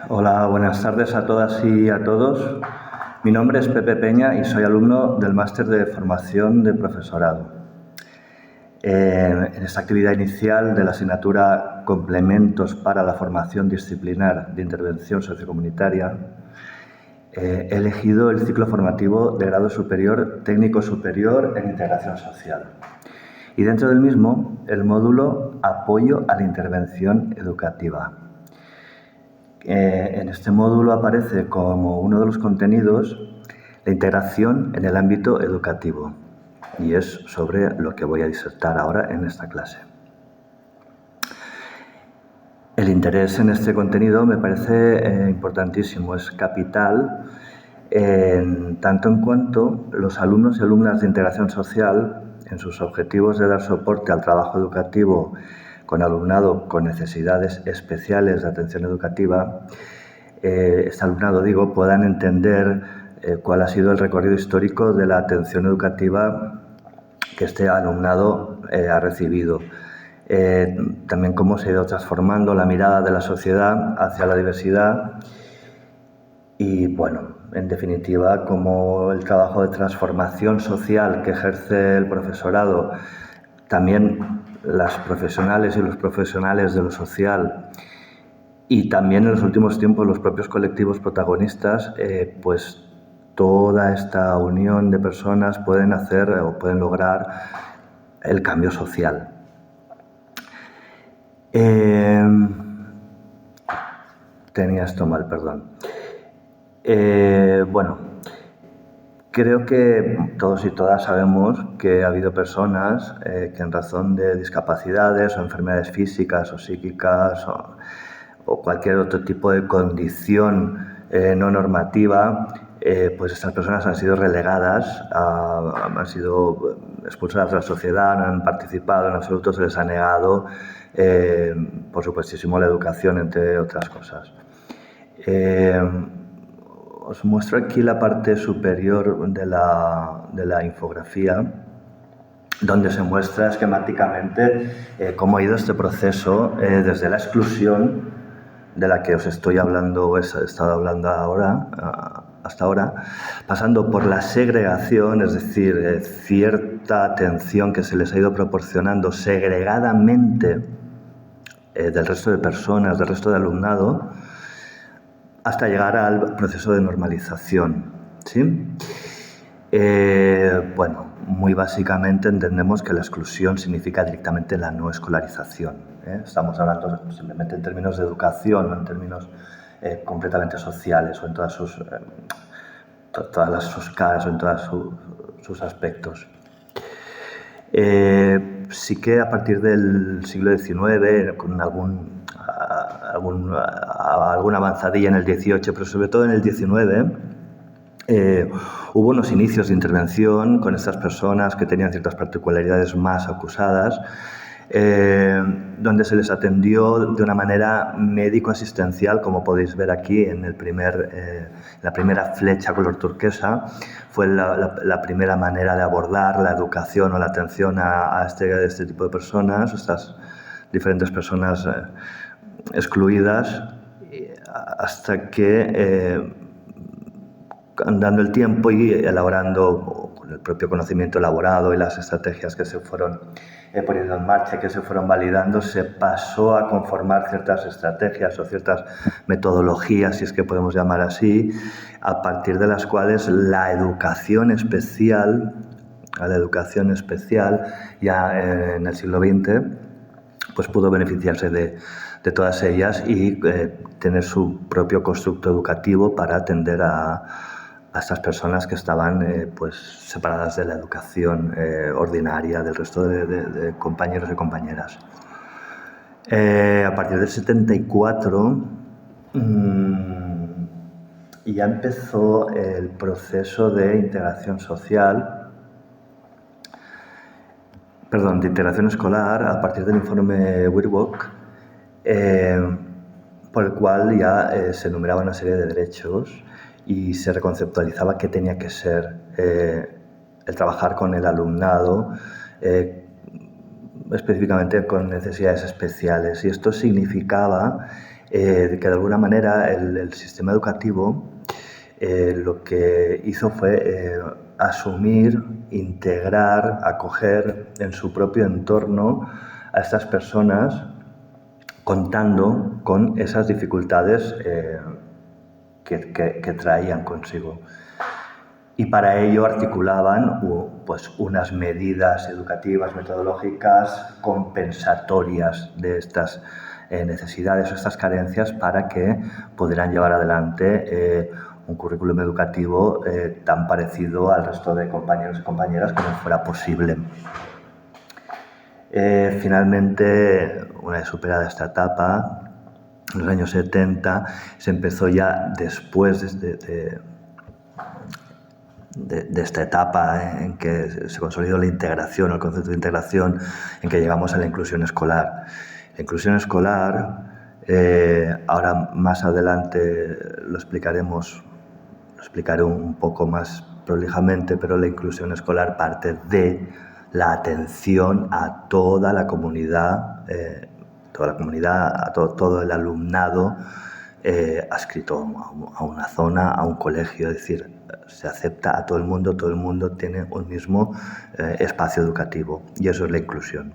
Hola, buenas tardes a todas y a todos. Mi nombre es Pepe Peña y soy alumno del Máster de Formación de Profesorado. En esta actividad inicial de la asignatura Complementos para la Formación Disciplinar de Intervención Sociocomunitaria, he elegido el ciclo formativo de grado superior, técnico superior en integración social. Y dentro del mismo, el módulo Apoyo a la Intervención Educativa. En este módulo aparece como uno de los contenidos la integración en el ámbito educativo y es sobre lo que voy a disertar ahora en esta clase. El interés en este contenido me parece importantísimo, es capital, tanto en cuanto los alumnos y alumnas de integración social, en sus objetivos de dar soporte al trabajo educativo con alumnado con necesidades especiales de atención educativa, este alumnado, puedan entender cuál ha sido el recorrido histórico de la atención educativa que este alumnado ha recibido. También cómo se ha ido transformando la mirada de la sociedad hacia la diversidad y, bueno, en definitiva, cómo el trabajo de transformación social que ejerce el profesorado, también las profesionales y los profesionales de lo social y también en los últimos tiempos los propios colectivos protagonistas, pues toda esta unión de personas pueden hacer o pueden lograr el cambio social. Tenía esto mal, perdón. Bueno, creo que todos y todas sabemos que ha habido personas que en razón de discapacidades o enfermedades físicas o psíquicas o cualquier otro tipo de condición no normativa, pues estas personas han sido relegadas, han sido expulsadas de la sociedad, no han participado en absoluto, se les ha negado, por supuestísimo, la educación, entre otras cosas. Os muestro aquí la parte superior de la infografía, donde se muestra esquemáticamente cómo ha ido este proceso desde la exclusión de la que os estoy hablando o he estado hablando hasta ahora, pasando por la segregación, es decir, cierta atención que se les ha ido proporcionando segregadamente del resto de personas, del resto de alumnado, hasta llegar al proceso de normalización, ¿sí? Bueno, muy básicamente entendemos que la exclusión significa directamente la no escolarización, ¿eh? Estamos hablando simplemente en términos de educación, no en términos completamente sociales o en todas sus caras o en todos sus aspectos. Sí que a partir del siglo XIX, con alguna avanzadilla en el XVIII, pero sobre todo en el XIX, hubo unos inicios de intervención con estas personas que tenían ciertas particularidades más acusadas, donde se les atendió de una manera médico-asistencial, como podéis ver aquí en la primera flecha color turquesa. Fue la primera manera de abordar la educación o la atención a este tipo de personas, estas diferentes personas excluidas, hasta que andando el tiempo y elaborando con el propio conocimiento elaborado y las estrategias que se fueron poniendo en marcha, que se fueron validando, se pasó a conformar ciertas estrategias o ciertas metodologías, si es que podemos llamar así, a partir de las cuales la educación especial ya en el siglo XX pues pudo beneficiarse de todas ellas y tener su propio constructo educativo para atender a estas personas que estaban pues separadas de la educación ordinaria del resto de compañeros y compañeras. A partir del 74 ya empezó el proceso de integración escolar, a partir del informe Whitlock, por el cual ya se enumeraba una serie de derechos y se reconceptualizaba qué tenía que ser el trabajar con el alumnado, específicamente con necesidades especiales. Y esto significaba que de alguna manera el sistema educativo lo que hizo fue asumir, integrar, acoger en su propio entorno a estas personas, contando con esas dificultades que traían consigo. Y para ello articulaban pues, unas medidas educativas, metodológicas, compensatorias de estas necesidades o estas carencias para que pudieran llevar adelante un currículum educativo tan parecido al resto de compañeros y compañeras como fuera posible. Finalmente, una vez superada esta etapa, en los años 70, se empezó ya después de esta etapa en que se consolidó la integración, el concepto de integración, en que llegamos a la inclusión escolar. La inclusión escolar, ahora más adelante lo explicaré un poco más prolijamente, pero la inclusión escolar parte de la atención a toda la comunidad, a todo el alumnado adscrito a una zona, a un colegio, es decir, se acepta a todo el mundo tiene un mismo espacio educativo, y eso es la inclusión.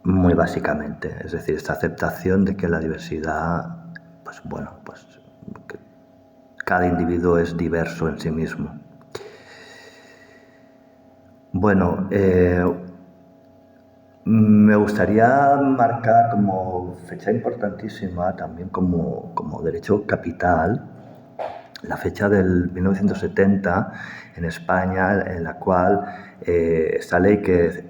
Muy básicamente, es decir, esta aceptación de que la diversidad, que cada individuo es diverso en sí mismo. Bueno, me gustaría marcar como fecha importantísima, también como derecho capital, la fecha del 1970 en España, en la cual esta ley que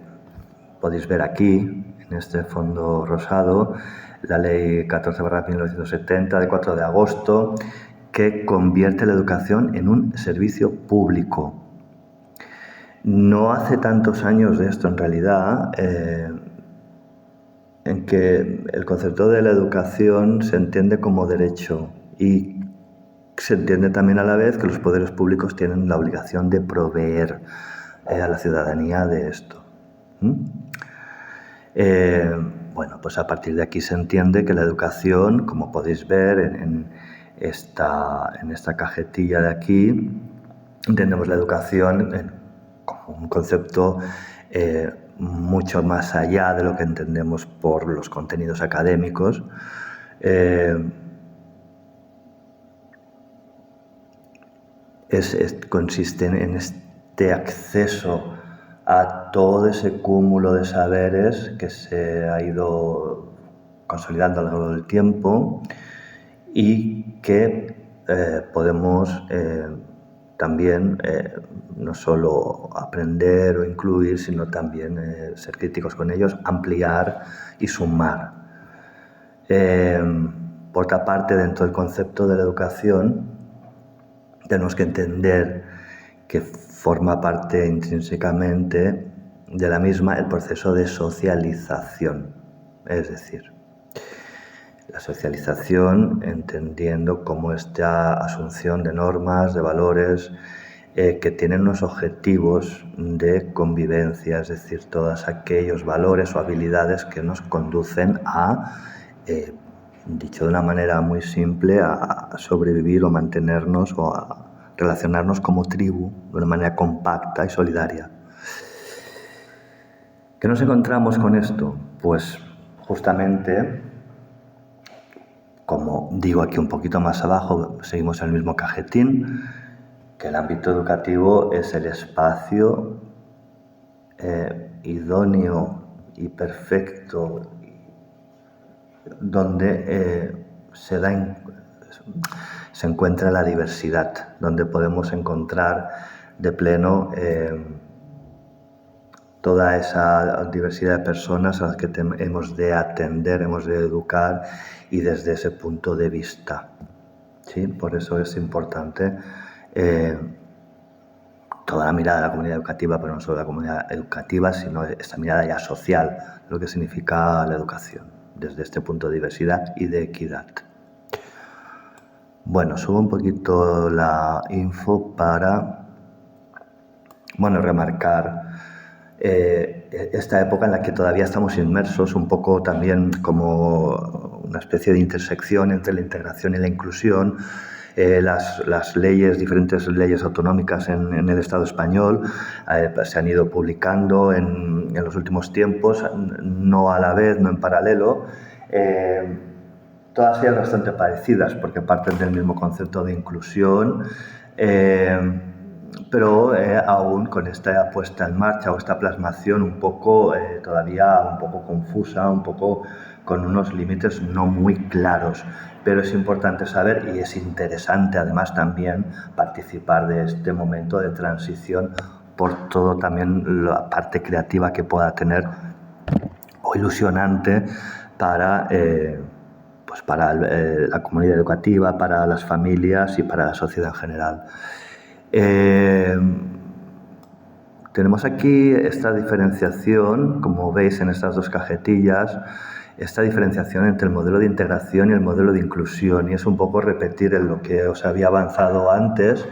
podéis ver aquí, en este fondo rosado, la ley 14/1970 de 4 de agosto, que convierte la educación en un servicio público. No hace tantos años de esto en realidad, en que el concepto de la educación se entiende como derecho y se entiende también a la vez que los poderes públicos tienen la obligación de proveer a la ciudadanía de esto. Pues a partir de aquí se entiende que la educación, como podéis ver en esta cajetilla de aquí, entendemos la educación como un concepto mucho más allá de lo que entendemos por los contenidos académicos. Consiste en este acceso a todo ese cúmulo de saberes que se ha ido consolidando a lo largo del tiempo y que podemos también no solo aprender o incluir, sino también ser críticos con ellos, ampliar y sumar. Por otra parte, dentro del concepto de la educación, tenemos que entender que forma parte intrínsecamente de la misma el proceso de socialización, es decir, la socialización entendiendo como esta asunción de normas, de valores que tienen unos objetivos de convivencia, es decir, todos aquellos valores o habilidades que nos conducen a, dicho de una manera muy simple, a sobrevivir o mantenernos o a relacionarnos como tribu de una manera compacta y solidaria. ¿Qué nos encontramos con esto? Pues justamente, como digo aquí un poquito más abajo, seguimos en el mismo cajetín, que el ámbito educativo es el espacio idóneo y perfecto donde se encuentra la diversidad, donde podemos encontrar de pleno toda esa diversidad de personas a las que hemos de atender, hemos de educar, y desde ese punto de vista. ¿Sí? Por eso es importante toda la mirada de la comunidad educativa, pero no solo la comunidad educativa, sino esta mirada ya social, de lo que significa la educación, desde este punto de diversidad y de equidad. Bueno, subo un poquito la info para remarcar esta época en la que todavía estamos inmersos, un poco también como una especie de intersección entre la integración y la inclusión. Las leyes, diferentes leyes autonómicas en el Estado español pues se han ido publicando en los últimos tiempos, no a la vez, no en paralelo. Todas ellas bastante parecidas porque parten del mismo concepto de inclusión, pero aún con esta puesta en marcha o esta plasmación un poco todavía un poco confusa, un poco con unos límites no muy claros, pero es importante saber y es interesante además también participar de este momento de transición por todo también la parte creativa que pueda tener o ilusionante para pues para la comunidad educativa, para las familias y para la sociedad en general. Tenemos aquí esta diferenciación, como veis en estas dos cajetillas, esta diferenciación entre el modelo de integración y el modelo de inclusión, y es un poco repetir en lo que os había avanzado antes,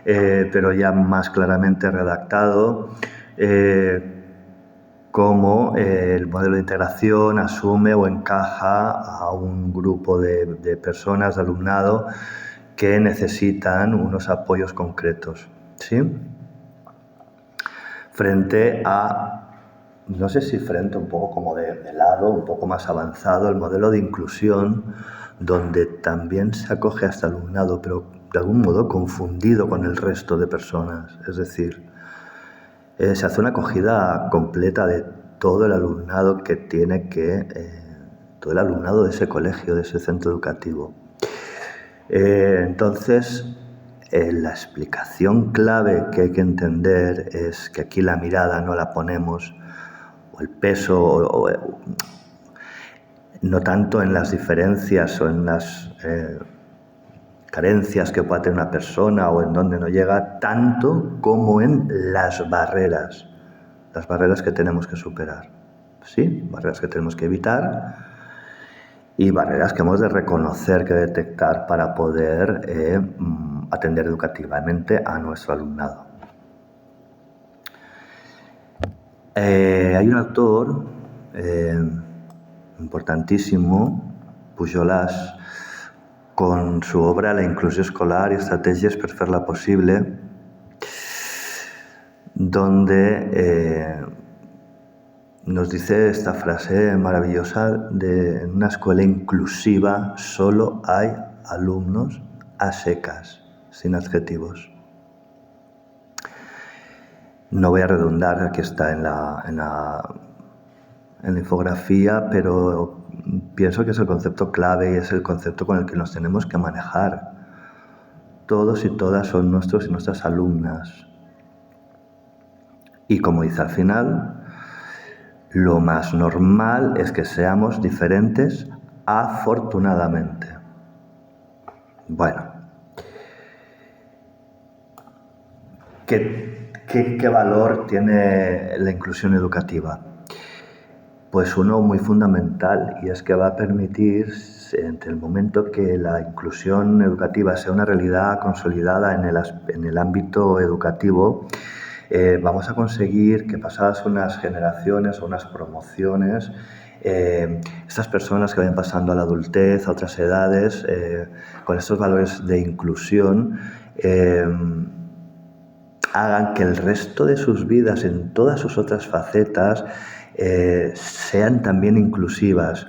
pero ya más claramente redactado, cómo el modelo de integración asume o encaja a un grupo de personas, de alumnado, que necesitan unos apoyos concretos, ¿sí? Frente a, no sé si frente un poco como de lado, un poco más avanzado, el modelo de inclusión, donde también se acoge a este alumnado, pero de algún modo confundido con el resto de personas. Es decir, se hace una acogida completa de todo el alumnado que tiene todo el alumnado de ese colegio, de ese centro educativo. Entonces, la explicación clave que hay que entender es que aquí la mirada no la ponemos, o el peso, no tanto en las diferencias o en las carencias que pueda tener una persona o en donde no llega, tanto como en las barreras que tenemos que superar, ¿sí? Barreras que tenemos que evitar y barreras que hemos de reconocer, que detectar para poder atender educativamente a nuestro alumnado. Hay un autor importantísimo, Pujolas, con su obra La inclusió escolar y estratègies per fer-la possible, donde nos dice esta frase maravillosa de en una escuela inclusiva solo hay alumnos a secas, sin adjetivos. No voy a redundar, aquí está en la infografía, pero pienso que es el concepto clave y es el concepto con el que nos tenemos que manejar. Todos y todas son nuestros y nuestras alumnas. Y como dice al final, lo más normal es que seamos diferentes, afortunadamente. Bueno, ¿qué valor tiene la inclusión educativa? Pues uno muy fundamental, y es que va a permitir, entre el momento que la inclusión educativa sea una realidad consolidada en el ámbito educativo, vamos a conseguir que pasadas unas generaciones o unas promociones, estas personas que vayan pasando a la adultez, a otras edades, con estos valores de inclusión, hagan que el resto de sus vidas, en todas sus otras facetas, sean también inclusivas,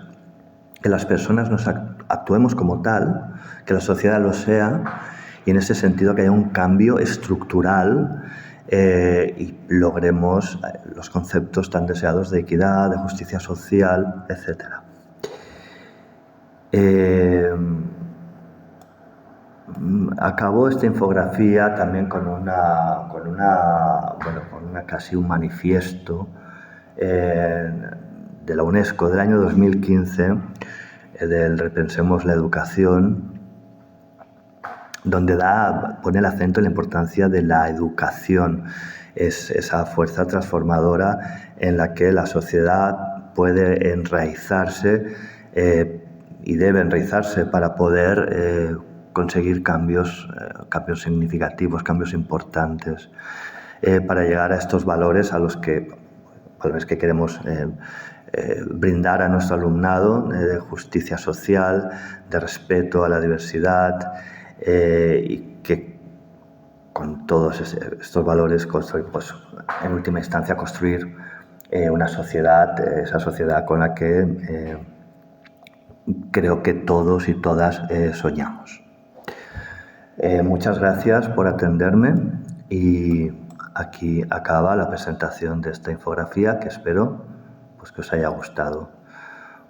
que las personas nos actuemos como tal, que la sociedad lo sea, y en ese sentido que haya un cambio estructural y logremos los conceptos tan deseados de equidad, de justicia social, etc. Acabo esta infografía también con una casi un manifiesto de la UNESCO del año 2015, del Repensemos la Educación, donde pone el acento en la importancia de la educación. Es esa fuerza transformadora en la que la sociedad puede enraizarse y debe enraizarse para poder conseguir cambios significativos, cambios importantes, para llegar a estos valores a los que queremos brindar a nuestro alumnado de justicia social, de respeto a la diversidad y que con todos estos valores construir, pues, en última instancia, construir una sociedad, esa sociedad con la que creo que todos y todas soñamos. Muchas gracias por atenderme y aquí acaba la presentación de esta infografía que espero pues, que os haya gustado.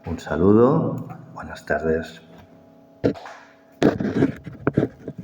Un saludo, buenas tardes.